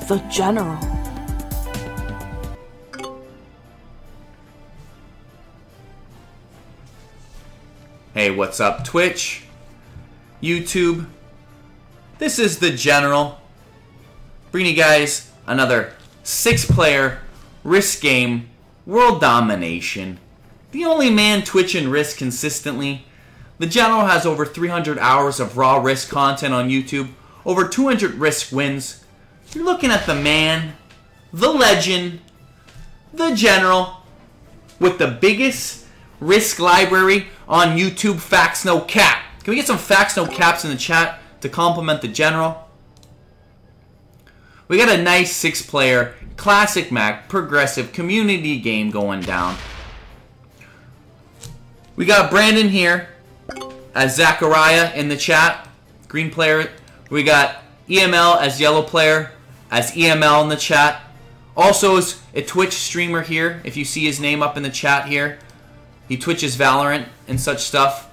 the General. Hey, what's up, Twitch, YouTube? This is the General. Bringing you guys another 6-player Risk game, World Domination. The only man twitching Risk consistently. The General has over 300 hours of raw Risk content on YouTube, over 200 Risk wins. You're looking at the man, the legend, the General, with the biggest Risk library on YouTube. Facts no cap. Can we get some facts no caps in the chat to compliment the General? We got a nice 6-player classic Mac progressive community game going down. We got Brandon here as Zachariah in the chat, green player. We got EML as yellow player as EML in the chat. Also is a Twitch streamer here. If you see his name up in the chat here, he Twitches Valorant and such stuff.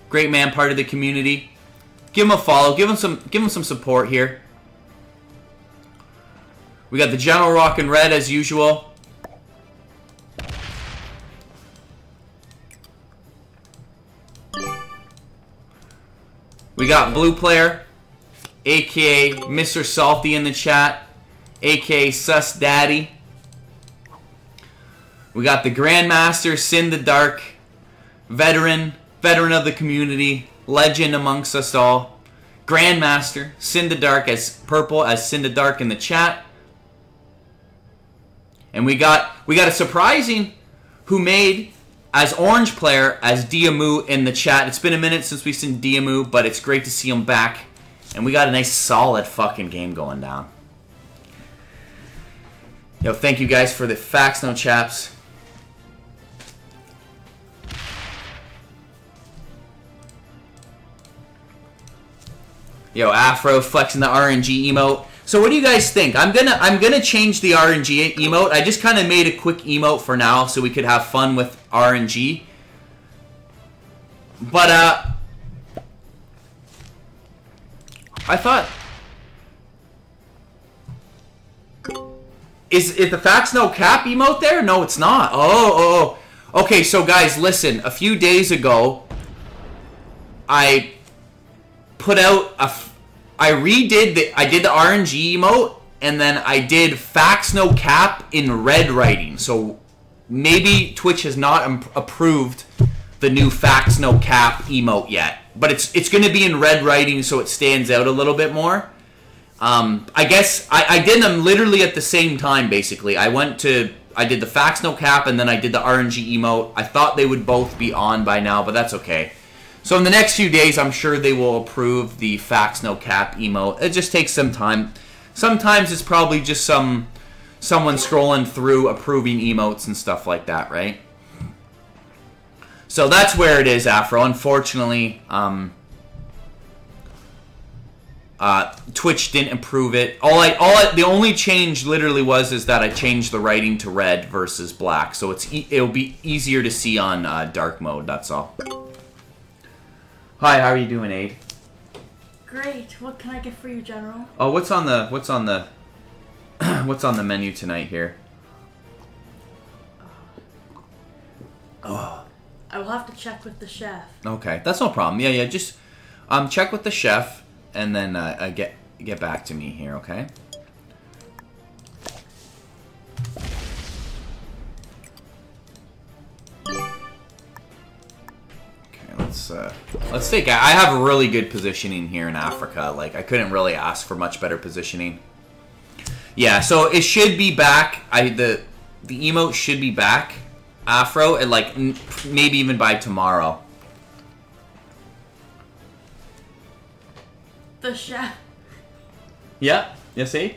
Great man, part of the community. Give him a follow. Give him some support here. We got the General rocking red as usual. We got blue player, aka Mr. Salty in the chat, aka Sus Daddy. We got the Grandmaster, Sin the Dark, veteran of the community, legend amongst us all. Grandmaster, Sin the Dark as purple as Sin the Dark in the chat. And we got a surprising who made as orange player as Diamu in the chat. It's been a minute since we've seen Diamu, but it's great to see him back. And we got a nice solid fucking game going down. Yo, thank you guys for the facts, no chaps. Yo, Afro flexing the RNG emote. So what do you guys think? I'm gonna change the RNG emote. I just kind of made a quick emote for now so we could have fun with RNG. But I thought, is the facts no cap emote there? No, it's not. Oh. Okay, so guys, listen. A few days ago, I put out I did the RNG emote, and then I did facts no cap in red writing. So maybe Twitch has not approved the new facts no cap emote yet, but it's going to be in red writing, so it stands out a little bit more. I guess I did them literally at the same time. Basically, I did the facts no cap, and then I did the RNG emote. I thought they would both be on by now, but that's okay. So in the next few days, I'm sure they will approve the facts no cap emote. It just takes some time. Sometimes it's probably just someone scrolling through approving emotes and stuff like that, right? So that's where it is, Afro. Unfortunately, Twitch didn't approve it. The only change literally is that I changed the writing to red versus black, so it'll be easier to see on dark mode. That's all. Hi, how are you doing, Aid? Great. What can I get for you, General? Oh, what's on the what's on the menu tonight here? Oh. I will have to check with the chef. Okay, that's no problem. Yeah, just check with the chef and then get back to me here, okay? Let's take. I have really good positioning here in Africa. Like, I couldn't really ask for much better positioning. Yeah, so it should be back. The emote should be back, Afro, and like maybe even by tomorrow. The chef. Yeah. Yes, Aid?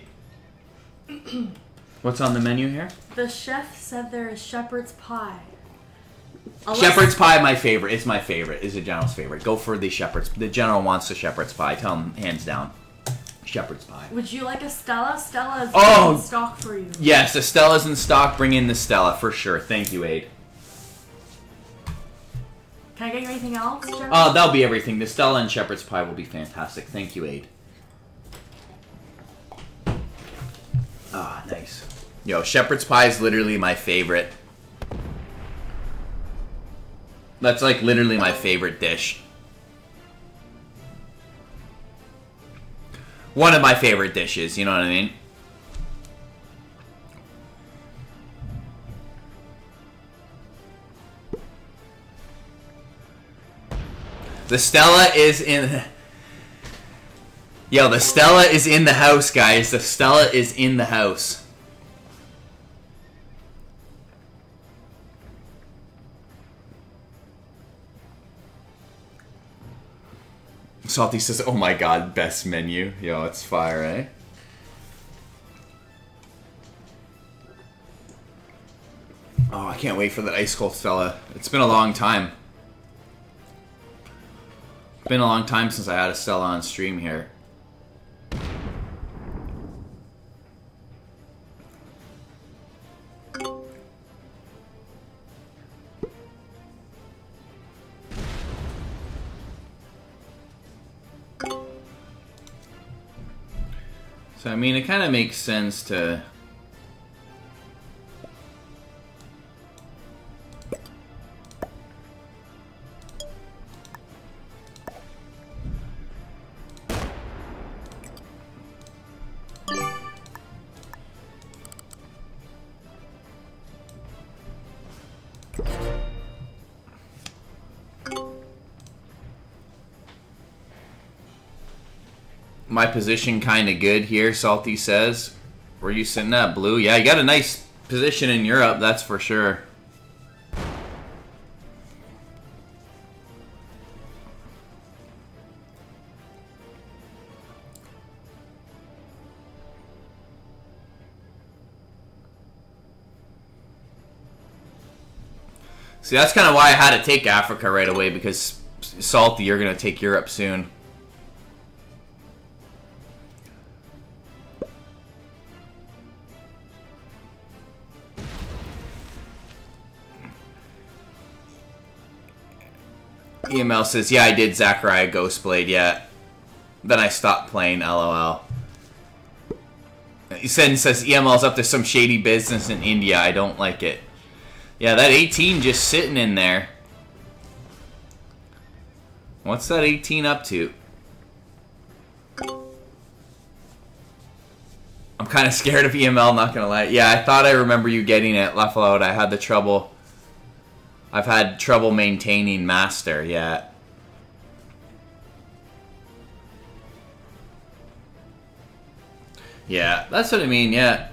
What's on the menu here? The chef said there is shepherd's pie. Shepherd's pie, my favorite. It's my favorite. Is the General's favorite. Go for the shepherd's. The General wants the shepherd's pie. Tell him hands down. Shepherd's pie. Would you like a Stella? Stella is in stock for you. Yes, the Stella's in stock. Bring in the Stella for sure. Thank you, Aid. Can I get you anything else, General? Oh, that'll be everything. The Stella and shepherd's pie will be fantastic. Thank you, Aid. Nice. Yo, shepherd's pie is literally my favorite. That's like literally my favorite dish. One of my favorite dishes, you know what I mean? The Stella is in... Yo, the Stella is in the house, guys. The Stella is in the house. Salty says, oh my god, best menu. Yo, it's fire, eh? Oh, I can't wait for that ice cold Stella. It's been a long time. It's been a long time since I had a Stella on stream here. So, I mean, it kind of makes sense to... My position kind of good here, Salty says. Where you sitting at, Blue? Yeah, you got a nice position in Europe, that's for sure. See, that's kind of why I had to take Africa right away, because Salty, you're going to take Europe soon. EML says, yeah, I did Zachariah Ghostblade, yeah. Then I stopped playing, LOL. Sen says, EML's up to some shady business in India, I don't like it. Yeah, that 18 just sitting in there. What's that 18 up to? I'm kind of scared of EML, not gonna lie. Yeah, I thought I remember you getting it, Lafaloud. I had the trouble... I've had trouble maintaining Master, yeah. Yeah, that's what I mean, yeah.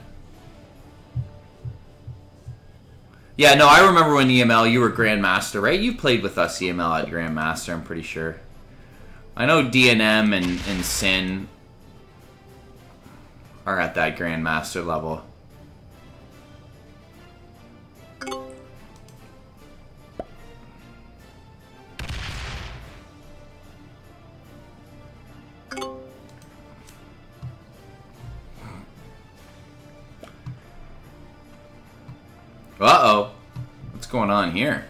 Yeah, no, I remember when EML, you were Grandmaster, right? You played with us, EML, at Grandmaster, I'm pretty sure. I know DNM and Sin are at that Grandmaster level. Uh-oh. What's going on here?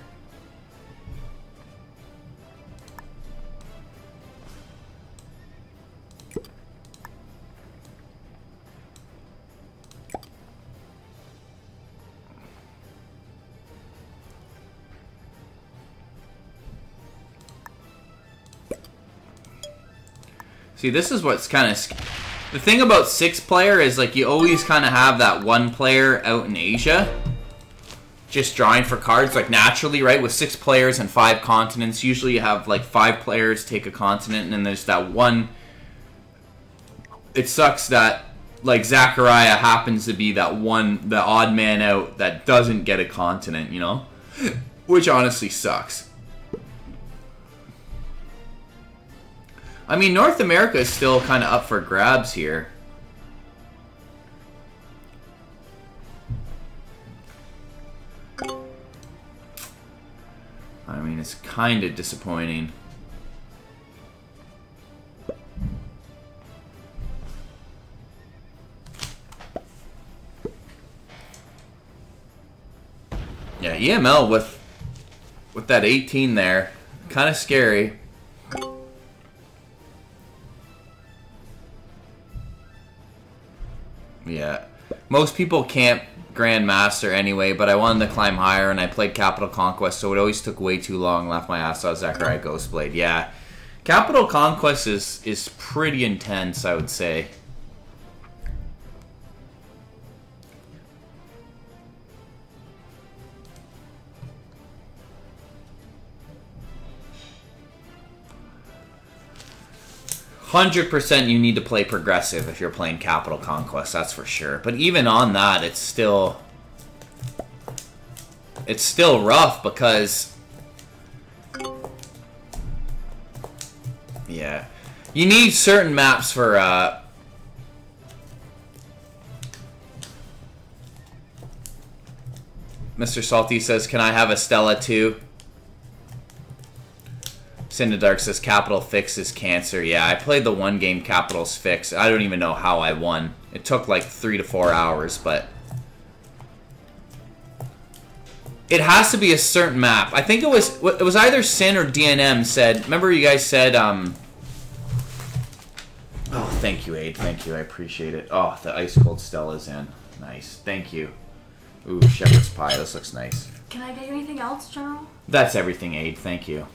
See, this is what's kind of... The thing about 6-player is, like, you always kind of have that one player out in Asia just drawing for cards, like, naturally, right? With 6 players and 5 continents, usually you have, like, 5 players take a continent, and then there's that one... It sucks that, like, Zachariah happens to be that one, the odd man out that doesn't get a continent, you know? Which honestly sucks. I mean, North America is still kind of up for grabs here. I mean, it's kind of disappointing. Yeah, EML with that 18 there, kind of scary. Yeah. Most people can't Grandmaster anyway, but I wanted to climb higher, and I played Capital Conquest, so it always took way too long. Left my ass off Zachariah Ghostblade. Yeah, Capital Conquest is pretty intense, I would say. %, you need to play progressive if you're playing Capital Conquest, that's for sure. But even on that, it's still rough because, yeah, you need certain maps for Mr. Salty says, can I have a Stella too? Cinderdark says Capital fixes cancer. Yeah, I played the one game Capital's fix. I don't even know how I won. It took like 3 to 4 hours, but it has to be a certain map. I think it was either Sin or DNM said. Remember you guys said oh, thank you, Aid. Thank you. I appreciate it. Oh, the ice cold Stella's in. Nice. Thank you. Ooh, shepherd's pie. This looks nice. Can I get you anything else, General? That's everything, Aid. Thank you.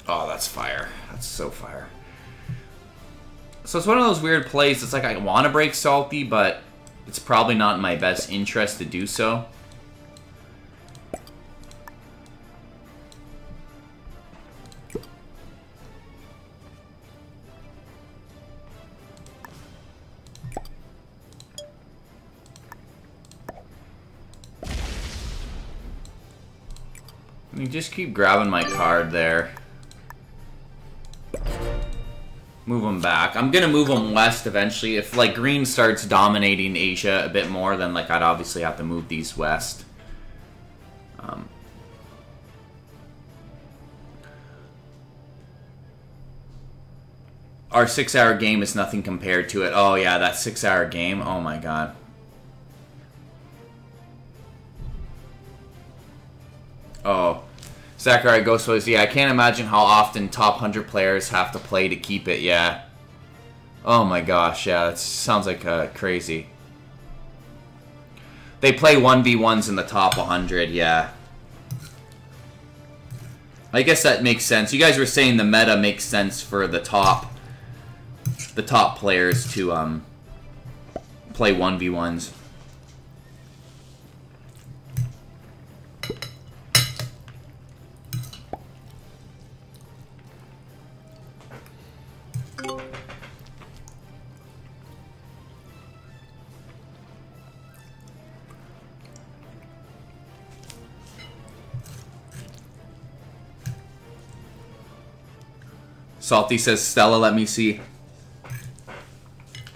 Oh, that's fire. That's so fire. So it's one of those weird plays. It's like I want to break Salty, but it's probably not in my best interest to do so. You just keep grabbing my card there. Move them back. I'm gonna move them west eventually. If like green starts dominating Asia a bit more, then like I'd obviously have to move these west. Our 6-hour game is nothing compared to it. Oh yeah, that 6-hour game. Oh my god. Oh. Zachariah Ghostface, yeah, I can't imagine how often top 100 players have to play to keep it, yeah. Oh my gosh, yeah, that sounds like crazy. They play 1v1s in the top 100, yeah. I guess that makes sense. You guys were saying the meta makes sense for the top players to play 1v1s. Salty says, Stella, let me see.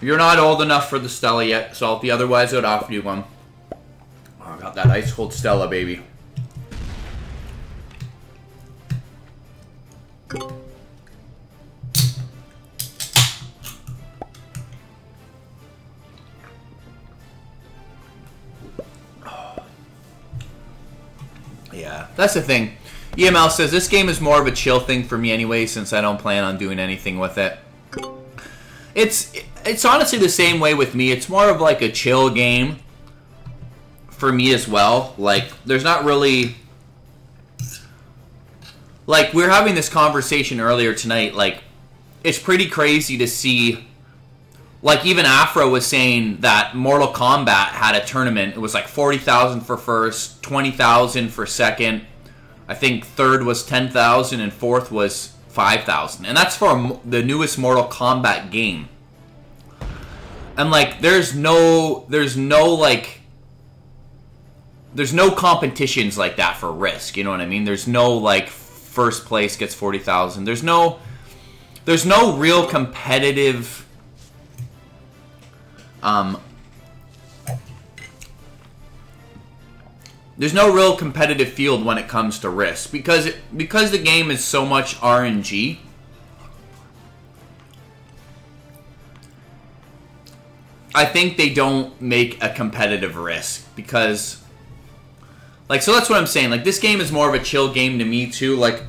You're not old enough for the Stella yet, Salty. Otherwise, I would offer you one. Oh, I got that ice cold Stella, baby. Yeah, that's the thing. EML says, this game is more of a chill thing for me anyway, since I don't plan on doing anything with it. It's honestly the same way with me. It's more of like a chill game for me as well. Like, there's not really... Like, we were having this conversation earlier tonight. Like, it's pretty crazy to see... Like, even Afro was saying that Mortal Kombat had a tournament. It was like 40,000 for first, 20,000 for second. I think third was 10,000 and fourth was 5,000. And that's for the newest Mortal Kombat game. And like there's no competitions like that for Risk, you know what I mean? There's no like first place gets 40,000. There's no real competitive there's no real competitive field when it comes to Risk because the game is so much RNG. I think they don't make a competitive Risk because, like, so that's what I'm saying. Like, this game is more of a chill game to me too. Like,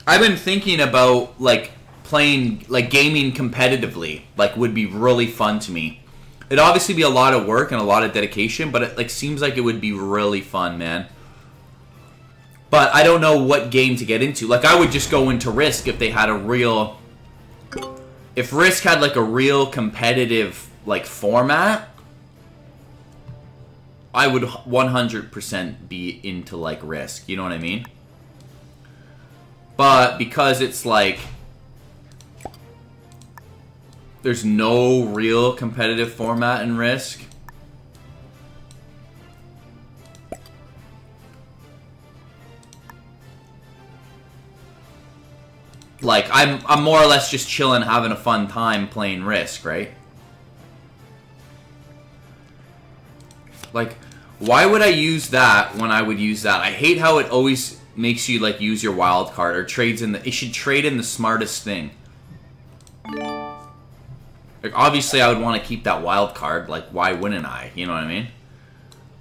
I've been thinking about like playing, like, gaming competitively, like, would be really fun to me. It'd obviously be a lot of work and a lot of dedication, but it, like, seems like it would be really fun, man. But I don't know what game to get into. Like, I would just go into Risk if they had a real... If Risk had, like, a real competitive, like, format, I would 100% be into, like, Risk. You know what I mean? But because it's, like... There's no real competitive format in Risk. Like, I'm more or less just chilling, having a fun time playing Risk, right? Like, why would I use that when I would use that? I hate how it always makes you, like, use your wild card or trades in the... It should trade in the smartest thing. Like, obviously I would want to keep that wild card. Like, why wouldn't I? You know what I mean?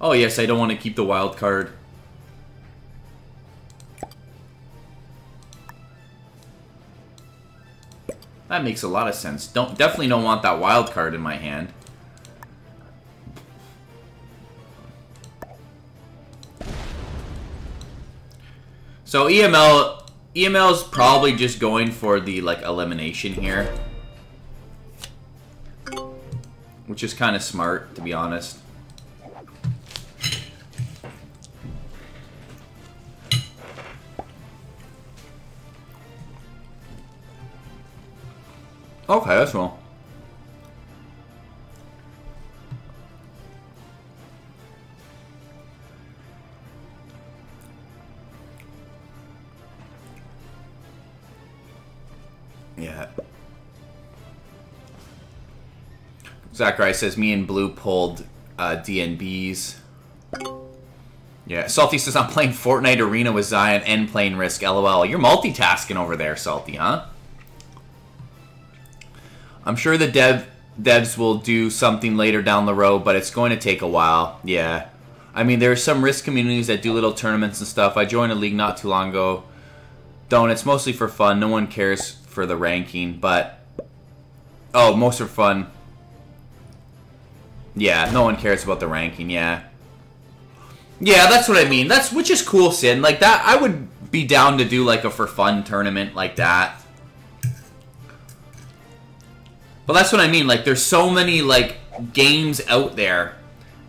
Oh, yes, I don't want to keep the wild card. That makes a lot of sense. Definitely don't want that wild card in my hand. So EML's probably just going for the, like, elimination here. Which is kind of smart, to be honest. Okay, that's cool. Yeah. Zachary says, me and Blue pulled DNBs. Yeah, Salty says, I'm playing Fortnite Arena with Zion and playing Risk, LOL. You're multitasking over there, Salty, huh? I'm sure the devs will do something later down the road, but it's going to take a while. Yeah. I mean, there are some Risk communities that do little tournaments and stuff. I joined a league not too long ago. It's mostly for fun. No one cares for the ranking, but... Oh, most are fun. Yeah, no one cares about the ranking, yeah. Yeah, that's what I mean. Which is cool, Sin. Like, that, I would be down to do, like, a for fun tournament like that. But that's what I mean. Like, there's so many, like, games out there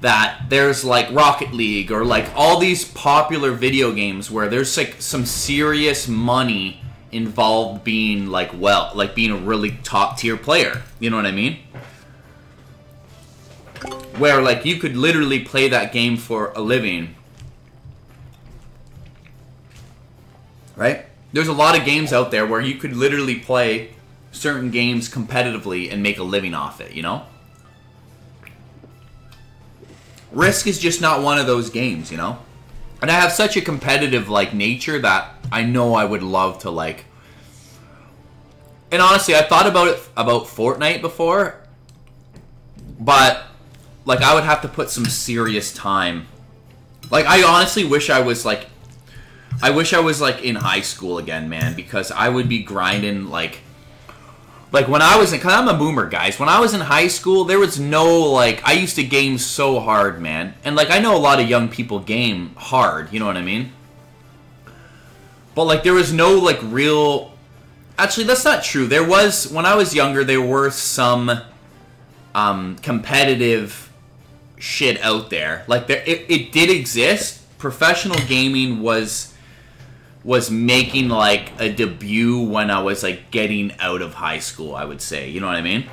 that there's, like, Rocket League or, like, all these popular video games where there's, like, some serious money involved being, like, being a really top-tier player. You know what I mean? Where, like, you could literally play that game for a living. Right? There's a lot of games out there where you could literally play certain games competitively and make a living off it, you know? Risk is just not one of those games, you know? And I have such a competitive, like, nature that I know I would love to, like... And honestly, I thought about Fortnite before, but, like, I would have to put some serious time. Like, I honestly wish I was, like... I wish I was, like, in high school again, man, because I would be grinding, like... Like, when I was in... Because I'm a boomer, guys. When I was in high school, there was no, like... I used to game so hard, man. And, like, I know a lot of young people game hard. You know what I mean? But, like, there was no, like, real... Actually, that's not true. There was... When I was younger, there were some competitive shit out there. Like, it did exist. Professional gaming was making, like, a debut when I was, like, getting out of high school, I would say. You know what I mean?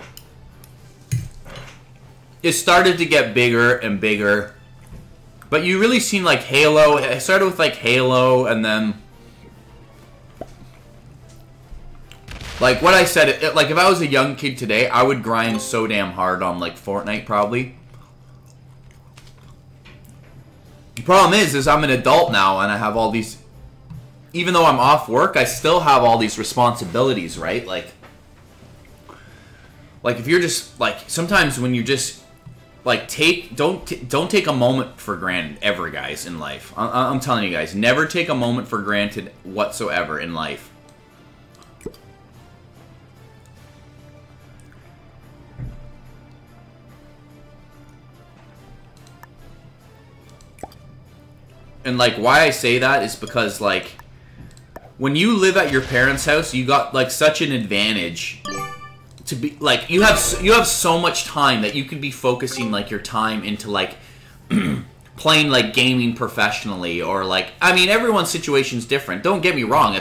It started to get bigger and bigger. But you really seen, like, Halo. It started with, like, Halo, and then... Like, what I said, like, if I was a young kid today, I would grind so damn hard on, like, Fortnite, probably. The problem is I'm an adult now, and I have all these... Even though I'm off work, I still have all these responsibilities, right? Like if you're just, like, sometimes when you just, like, don't take a moment for granted ever, guys, in life. I'm telling you guys, never take a moment for granted whatsoever in life. And, like, why I say that is because, like, when you live at your parents' house, you got, like, such an advantage to be, like, you have so much time that you can be focusing, like, your time into, like, playing, like, gaming professionally, or, like, I mean, everyone's situation's different. Don't get me wrong,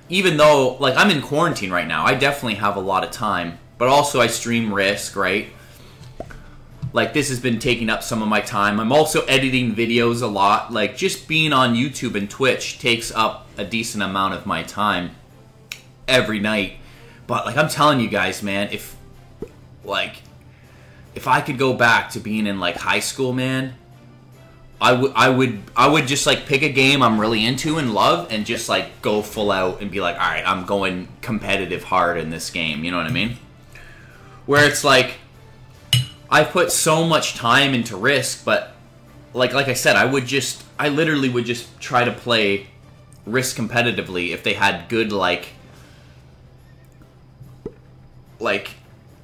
even though, like, I'm in quarantine right now, I definitely have a lot of time, but also I stream Risk, right? Like, this has been taking up some of my time. I'm also editing videos a lot. Like, just being on YouTube and Twitch takes up a decent amount of my time every night. But, like, I'm telling you guys, man, if I could go back to being in, like, high school, man, I would just, like, pick a game I'm really into and love and just, like, go full out and be like, alright, I'm going competitive hard in this game. You know what I mean? Where it's like, I put so much time into Risk, but like I said, I literally would just try to play Risk competitively if they had good, like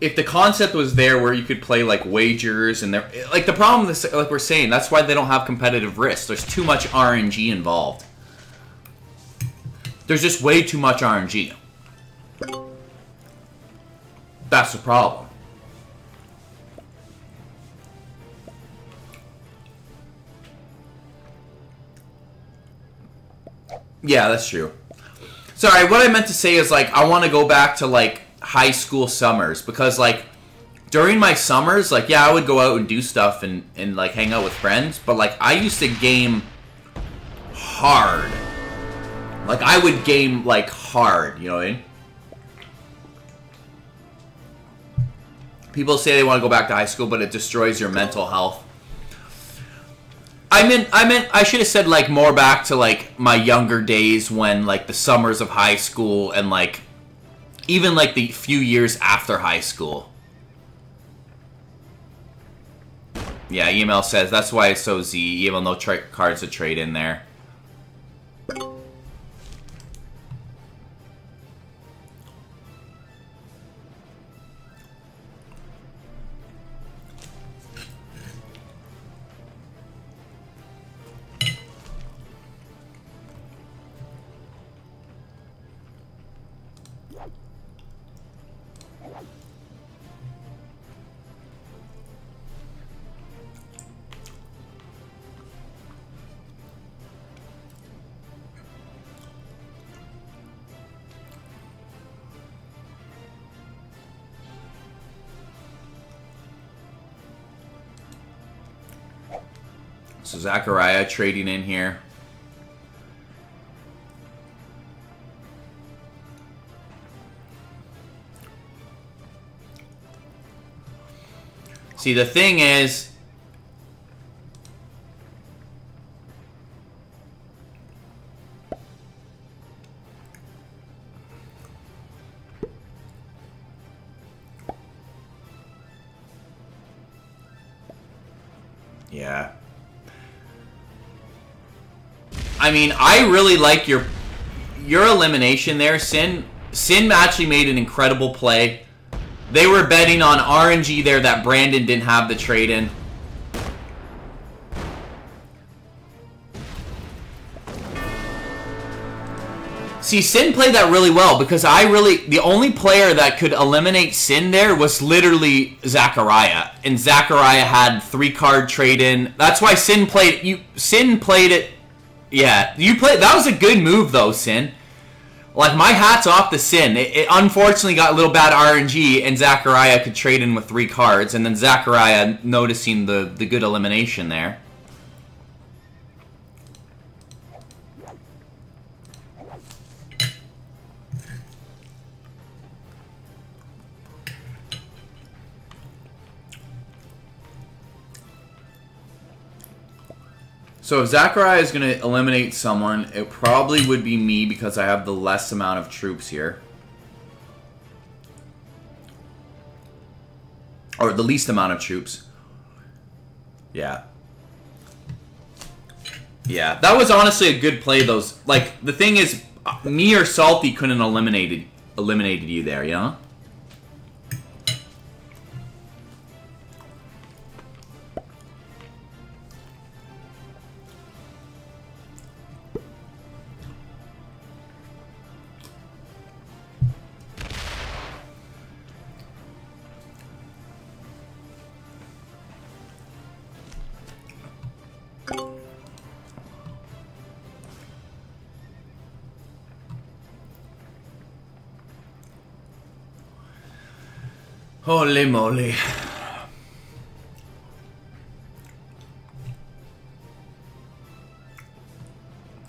if the concept was there where you could play, like, wagers, and there, like, the problem is, like we're saying, that's why they don't have competitive Risk. There's too much RNG involved. There's just way too much RNG. That's the problem. Yeah, that's true. Sorry, what I meant to say is, like, I want to go back to, like, high school summers, because, like, during my summers, like, yeah, I would go out and do stuff and like, hang out with friends, but, like, I used to game hard. Like, I would game, like, hard, you know what I mean? People say they want to go back to high school, but it destroys your mental health. I should have said, like, more back to, like, my younger days when, like, the summers of high school and, like, even, like, the few years after high school. Yeah, email says, that's why it's so Z, even though cards to trade in there. So Zachariah trading in here. See, the thing is, yeah. I mean, I really like your elimination there. Sin actually made an incredible play. They were betting on RNG there that Brandon didn't have the trade in. See, Sin played that really well because the only player that could eliminate Sin there was literally Zachariah. And Zachariah had 3-card trade in. That's why Sin played it. Yeah, that was a good move though, Sin. Like, my hat's off to Sin. It unfortunately got a little bad RNG, and Zachariah could trade in with 3 cards, and then Zachariah noticing the good elimination there. So if Zachariah is going to eliminate someone, it probably would be me because I have the less amount of troops here. Or the least amount of troops. Yeah. Yeah, that was honestly a good play. Like, the thing is, me or Salty couldn't eliminated you there, you know? Holy moly.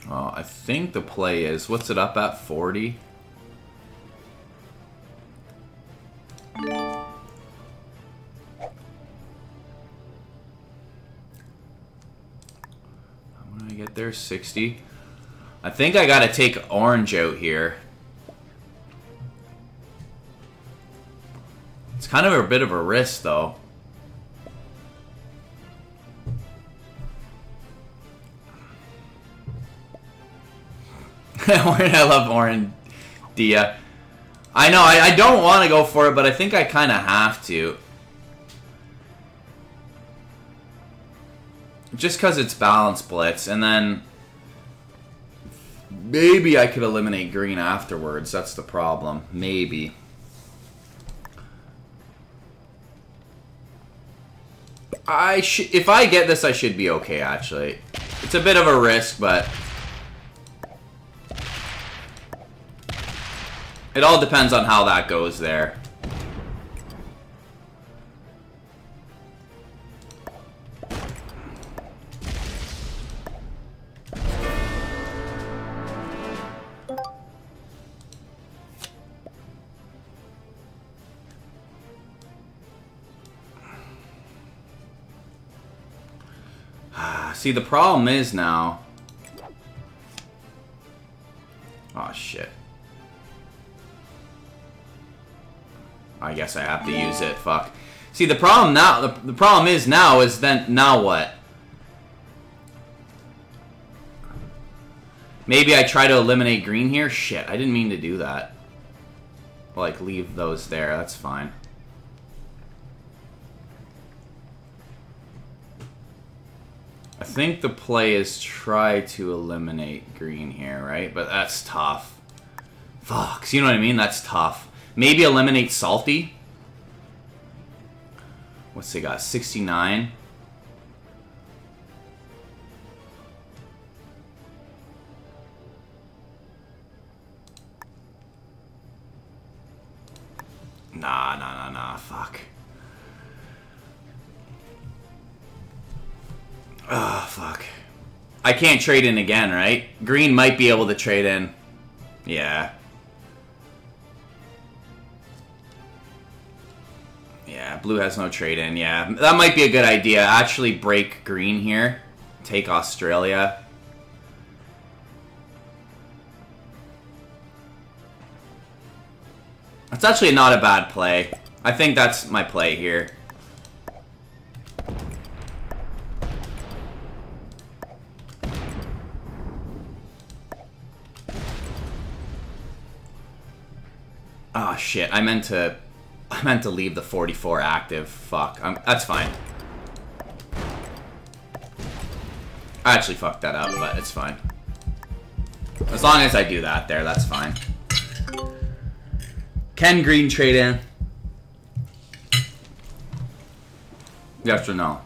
Oh, I think the play is... What's it up at? 40? I'm gonna get there. 60. I think I gotta take orange out here. It's kind of a bit of a risk, though. I love orange. Dia. I know, I don't want to go for it, but I think I kind of have to. Just because it's balance blitz, and then maybe I could eliminate green afterwards. That's the problem. Maybe. If I get this, I should be okay, actually. It's a bit of a risk, but it all depends on how that goes there. See, the problem is now... Oh, shit. I guess I have to use it. Fuck. See, the problem now... The problem is now is then... Now what? Maybe I try to eliminate green here? Shit, I didn't mean to do that. Like, leave those there. That's fine. I think the play is try to eliminate green here, right? But that's tough. Fuck, so you know what I mean? That's tough. Maybe eliminate salty. What's they got? 69. Nah. Fuck. Ah, fuck. I can't trade in again, right? Green might be able to trade in. Yeah. Yeah, blue has no trade in. Yeah, that might be a good idea. Actually break green here. Take Australia. That's actually not a bad play. I think that's my play here. Oh shit, I meant to leave the 44 active. Fuck. That's fine. I actually fucked that up, but it's fine. As long as I do that there, that's fine. Can green trade in? Yes or no?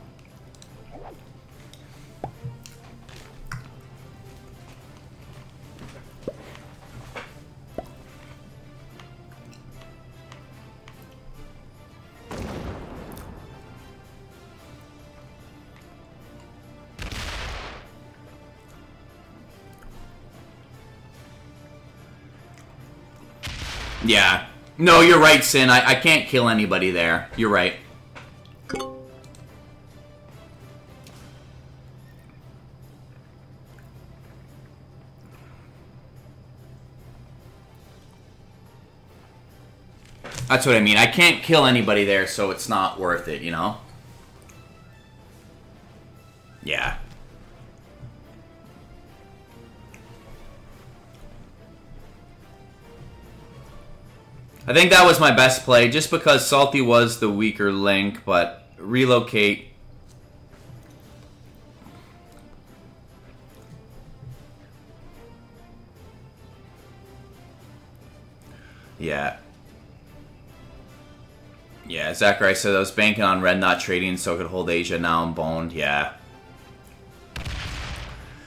Yeah. No, you're right, Sin. I can't kill anybody there. You're right. That's what I mean. I can't kill anybody there, so it's not worth it, you know? Yeah. I think that was my best play, just because Salty was the weaker link, but relocate. Yeah. Yeah, Zachary said I was banking on red not trading so I could hold Asia. Now I'm boned. Yeah.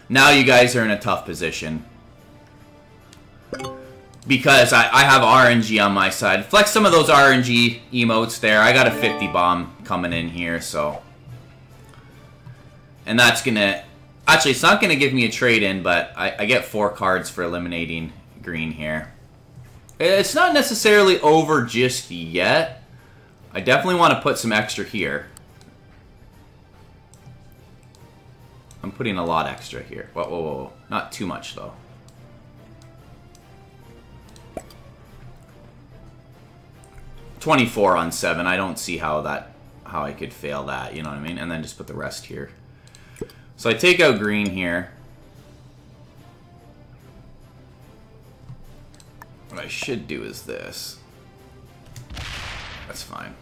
Now you guys are in a tough position. because I have RNG on my side. Flex some of those RNG emotes there. I got a 50 bomb coming in here, so. And that's going to... Actually, it's not going to give me a trade-in, but I get 4 cards for eliminating green here. It's not necessarily over just yet. I definitely want to put some extra here. I'm putting a lot extra here. Whoa, whoa, whoa. Not too much, though. $24 on 7. I don't see how I could fail that, you know what I mean? And then just put the rest here. So I take out green here. What I should do is this. That's fine.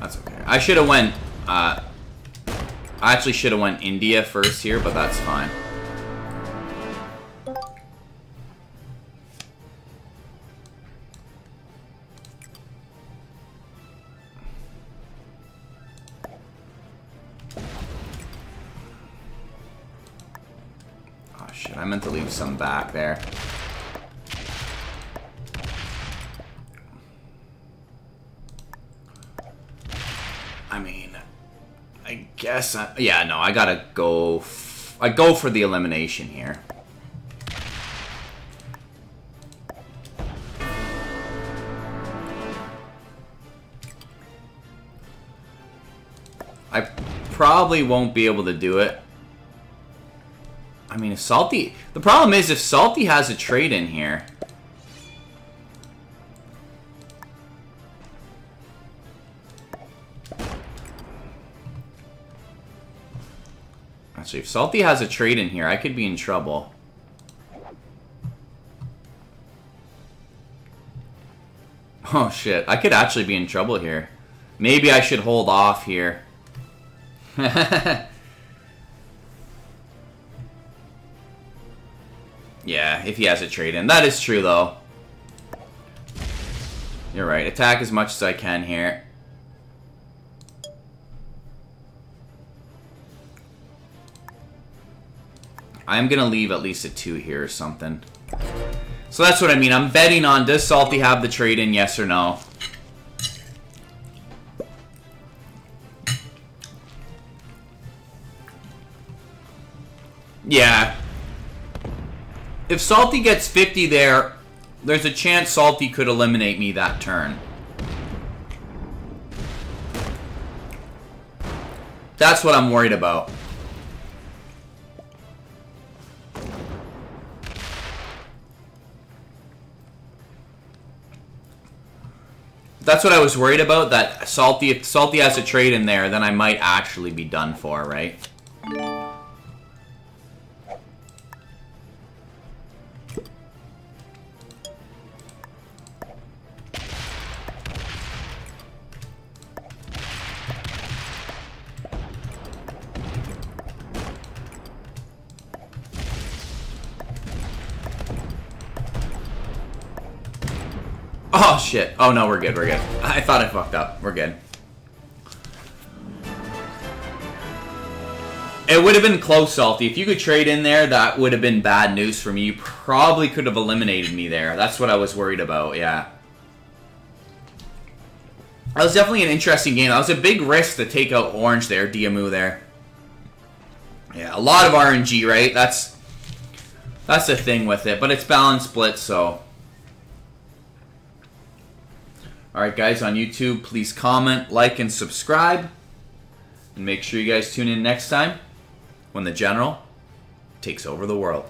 That's okay. I should have went, I actually should have went India first here, but that's fine. Oh shit, I meant to leave some back there. I mean, I guess yeah, no, I gotta go. I go for the elimination here. I probably won't be able to do it. I mean, if Salty... The problem is, if Salty has a trade in here... Actually, if Salty has a trade in here, I could be in trouble. Oh, shit. I could actually be in trouble here. Maybe I should hold off here. Yeah, if he has a trade in. That is true, though. You're right. Attack as much as I can here. I'm going to leave at least a 2 here or something. So that's what I mean. I'm betting on, does Salty have the trade in, yes or no? Yeah. If Salty gets 50 there, there's a chance Salty could eliminate me that turn. That's what I'm worried about. That's what I was worried about, that Salty, if Salty has a trade in there, then I might actually be done for, right? Oh, shit. Oh, no, we're good, we're good. I thought I fucked up. We're good. It would have been close, Salty. If you could trade in there, that would have been bad news for me. You probably could have eliminated me there. That's what I was worried about, yeah. That was definitely an interesting game. That was a big risk to take out Orange there, Diamu there. Yeah, a lot of RNG, right? That's the thing with it. But it's balance split, so... Alright guys, on YouTube, please comment, like, and subscribe. And make sure you guys tune in next time when the General takes over the world.